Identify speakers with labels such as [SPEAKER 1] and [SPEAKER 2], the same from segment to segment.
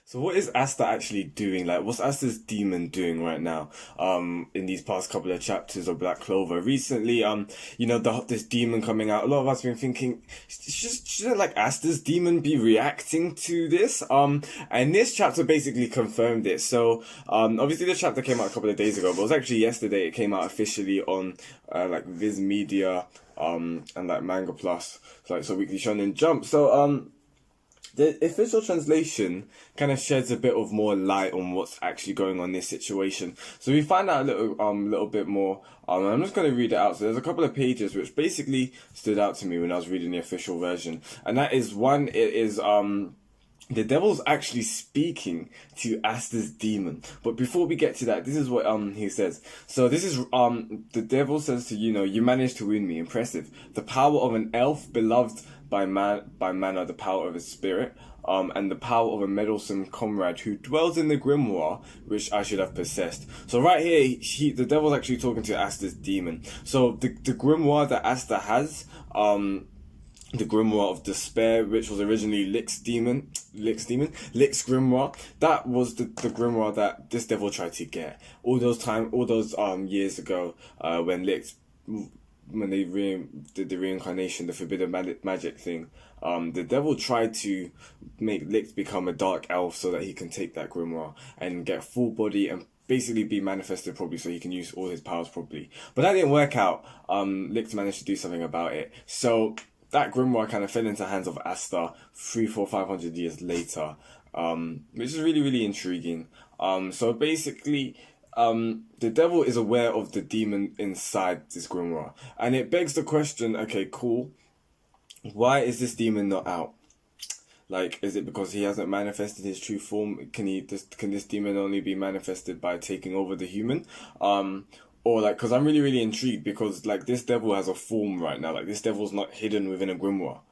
[SPEAKER 1] So what is Asta actually doing? Like, what's Asta's demon doing right now? In these past couple of chapters of Black Clover. Recently, this demon coming out. A lot of us have been thinking, shouldn't like Asta's demon be reacting to this? And this chapter basically confirmed it. So, obviously this chapter came out a couple of days ago, but it was actually yesterday. It came out officially on like Viz Media, and like Manga Plus, so Weekly Shonen Jump. So, the official translation kind of sheds a bit of more light on what's actually going on in this situation. So we find out a little bit more. I'm just going to read it out. So there's a couple of pages which basically stood out to me when I was reading the official version, and that is one. It is the devil's actually speaking to Asta's demon. But before we get to that, this is what he says. So this is the devil says to you managed to win me. Impressive. The power of an elf beloved by man are the power of his spirit, and the power of a meddlesome comrade who dwells in the grimoire, which I should have possessed. So right here, the devil's actually talking to Asta's demon. So the grimoire that Asta has, the Grimoire of Despair, which was originally Lick's grimoire. That was the grimoire that this devil tried to get all those years ago, when they did the reincarnation, the forbidden magic thing. The devil tried to make Lick become a dark elf so that he can take that grimoire and get full body and basically be manifested properly so he can use all his powers properly. But that didn't work out. Lick managed to do something about it. So that grimoire kind of fell into the hands of Asta 500 years later, which is really, really intriguing. So basically, the devil is aware of the demon inside this grimoire, and it begs the question, okay, cool, why is this demon not out? Like, is it because he hasn't manifested his true form? Can this demon only be manifested by taking over the human? Or like, because I'm really, really intrigued, because like this devil has a form right now. Like, this devil's not hidden within a grimoire,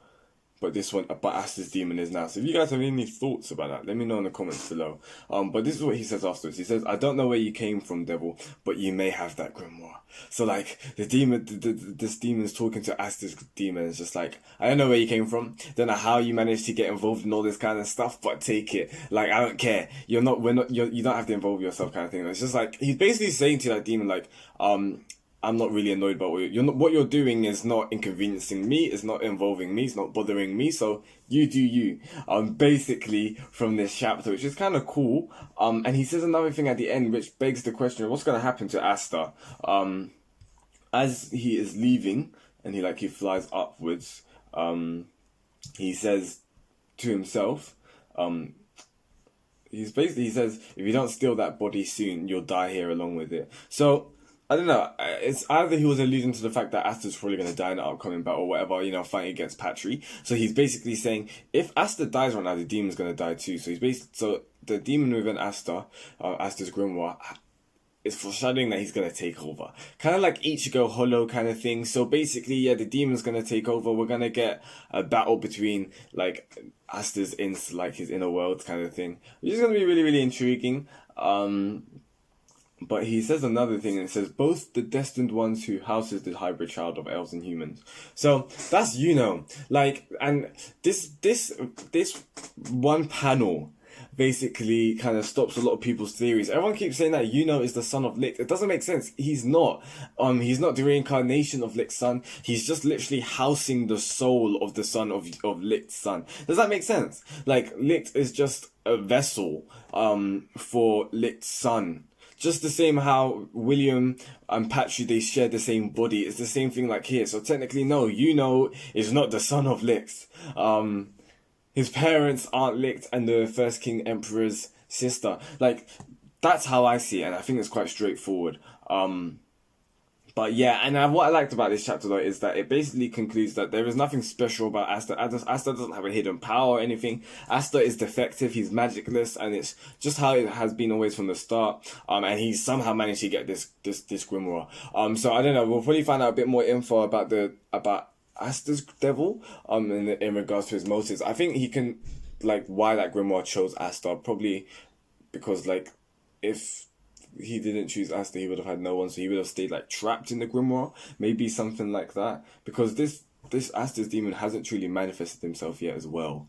[SPEAKER 1] but Asta's demon is now. So if you guys have any thoughts about that, let me know in the comments below. But this is what he says afterwards. He says, I don't know where you came from, devil, but you may have that grimoire. So like, the demon, this demon's talking to Asta's demon. It's just like, I don't know where you came from. Don't know how you managed to get involved in all this kind of stuff, but take it. Like, I don't care. You don't have to involve yourself, kind of thing. It's just like, he's basically saying to that demon, like, I'm not really annoyed about what you're doing is not inconveniencing me, it's not involving me, it's not bothering me, so you do you. Basically from this chapter, which is kind of cool. And he says another thing at the end, which begs the question of what's going to happen to Asta. As he is leaving, and he flies upwards, he says to himself, he says, if you don't steal that body soon, you'll die here along with it. So, I don't know, it's either he was alluding to the fact that Asta's probably going to die in the upcoming battle or whatever, fighting against Patry. So he's basically saying, if Asta dies right now, the demon's going to die too. So the demon within Asta's grimoire, is foreshadowing that he's going to take over. Kind of like Ichigo Hollow kind of thing. So basically, yeah, the demon's going to take over. We're going to get a battle between, like, Asta's his inner world kind of thing. Which is going to be really, really intriguing. But he says another thing, and it says, both the destined ones who houses the hybrid child of elves and humans. So that's like, and this one panel basically kind of stops a lot of people's theories. Everyone keeps saying that is the son of Lick. It doesn't make sense. He's not. He's not the reincarnation of Lick's son. He's just literally housing the soul of the son of Lick's son. Does that make sense? Like, Lick is just a vessel for Lick's son. Just the same how William and Patry, they share the same body. It's the same thing like here. So technically, no, is not the son of Lix. His parents aren't Licked and the first King Emperor's sister. Like, that's how I see it, and I think it's quite straightforward. But yeah, and what I liked about this chapter though is that it basically concludes that there is nothing special about Asta. Asta doesn't have a hidden power or anything. Asta is defective, he's magicless, and it's just how it has been always from the start. And he's somehow managed to get this grimoire. So I don't know, we'll probably find out a bit more info about Asta's devil, in regards to his motives. I think he can, like, why that grimoire chose Asta, probably because, like, if he didn't choose Asta, he would have had no one, so he would have stayed, like, trapped in the grimoire, maybe something like that, because this Asta's demon hasn't truly manifested himself yet as well,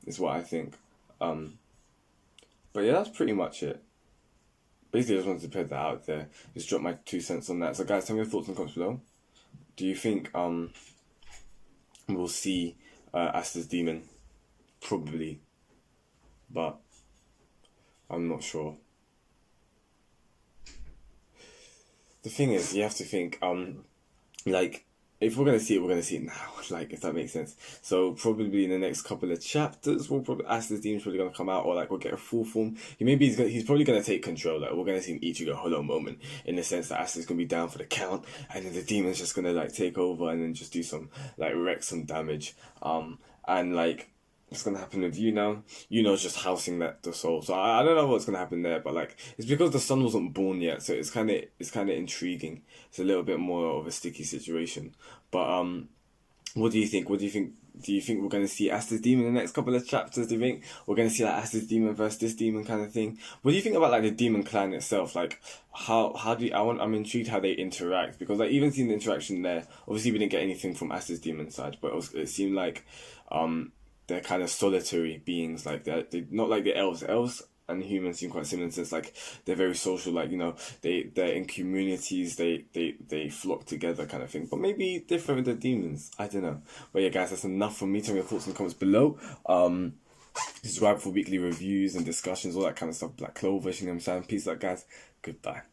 [SPEAKER 1] is what I think. But yeah, that's pretty much it. Basically, I just wanted to put that out there. Just drop my 2 cents on that. So, guys, tell me your thoughts and comments below. Do you think we'll see Asta's demon? Probably, but I'm not sure. The thing is, you have to think, like, if we're gonna see it, we're gonna see it now. Like, if that makes sense. So probably in the next couple of chapters, we'll probably Asta's demon's probably gonna come out, or like we'll get a full form. He's probably gonna take control. Like, we're gonna see an Ichigo Hollow moment in the sense that Asta's gonna be down for the count, and then the demon's just gonna like take over and then just do some like wreck some damage. And like what's gonna happen with Yuno's just housing the soul. So I don't know what's gonna happen there, but like it's because the son wasn't born yet, so it's kind of intriguing. It's a little bit more of a sticky situation. But what do you think? Do you think we're gonna see Asta's demon in the next couple of chapters? Do you think we're gonna see like Asta's demon versus this demon kind of thing? What do you think about like the demon clan itself? Like how do you, I'm intrigued how they interact, because like even seeing the interaction there, obviously we didn't get anything from Asta's demon side, but it seemed like they're kind of solitary beings. Like they're not like the elves. Elves and humans seem quite similar in the sense like they're very social. Like they're in communities. They flock together kind of thing. But maybe different with the demons. I don't know. But yeah, guys, that's enough from me. Tell me your thoughts in the comments below. Subscribe for weekly reviews and discussions, all that kind of stuff. Black Clover, you know what I'm saying? Peace out, guys. Goodbye.